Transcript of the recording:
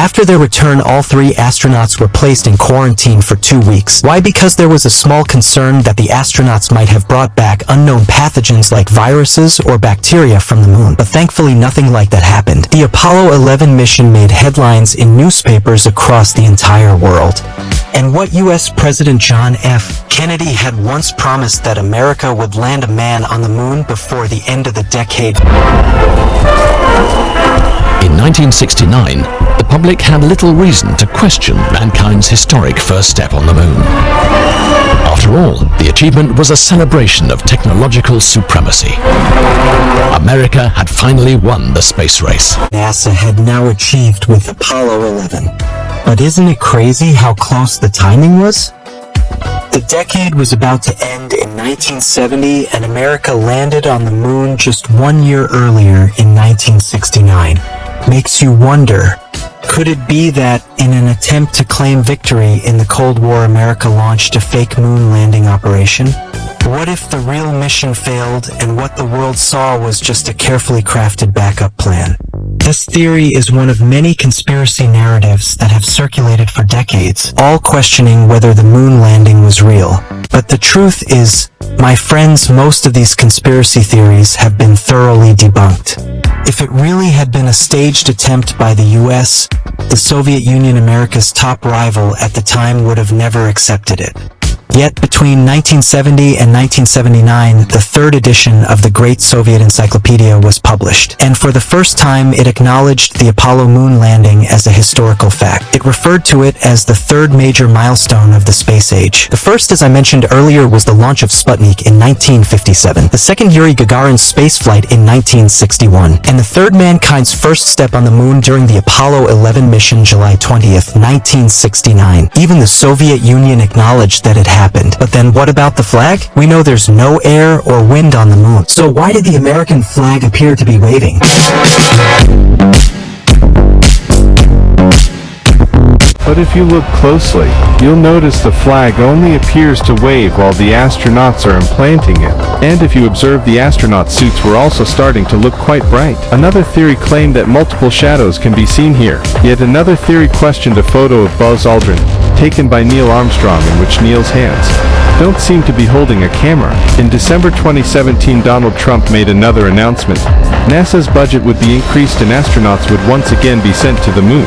After their return, all 3 astronauts were placed in quarantine for 2 weeks. Why? Because there was a small concern that the astronauts might have brought back unknown pathogens like viruses or bacteria from the moon. But thankfully, nothing like that happened. The Apollo 11 mission made headlines in newspapers across the entire world. And what U.S. President John F. Kennedy had once promised that America would land a man on the moon before the end of the decade. In 1969, the public had little reason to question mankind's historic first step on the moon. After all, the achievement was a celebration of technological supremacy. America had finally won the space race. NASA had now achieved with Apollo 11. But isn't it crazy how close the timing was? The decade was about to end in 1970, and America landed on the moon just 1 year earlier in 1969. Makes you wonder, could it be that in an attempt to claim victory in the Cold War, America launched a fake moon landing operation? What if the real mission failed and what the world saw was just a carefully crafted backup plan? This theory is one of many conspiracy narratives that have circulated for decades, all questioning whether the moon landing was real. But the truth is, my friends, most of these conspiracy theories have been thoroughly debunked. If it really had been a staged attempt by the US, the Soviet Union, America's top rival at the time, would have never accepted it. Yet between 1970 and 1979, the 3rd edition of the Great Soviet Encyclopedia was published, and for the first time it acknowledged the Apollo moon landing as a historical fact. It referred to it as the 3rd major milestone of the space age. The first, as I mentioned earlier, was the launch of Sputnik in 1957, the second Yuri Gagarin's spaceflight in 1961, and the third mankind's first step on the moon during the Apollo 11 mission July 20th, 1969. Even the Soviet Union acknowledged that it happened. But then what about the flag? We know there's no air or wind on the moon. So why did the American flag appear to be waving? But if you look closely, you'll notice the flag only appears to wave while the astronauts are implanting it. And if you observe, the astronaut suits were also starting to look quite bright. Another theory claimed that multiple shadows can be seen here. Yet another theory questioned a photo of Buzz Aldrin, taken by Neil Armstrong, in which Neil's hands don't seem to be holding a camera. In December 2017, Donald Trump made another announcement. NASA's budget would be increased and astronauts would once again be sent to the moon.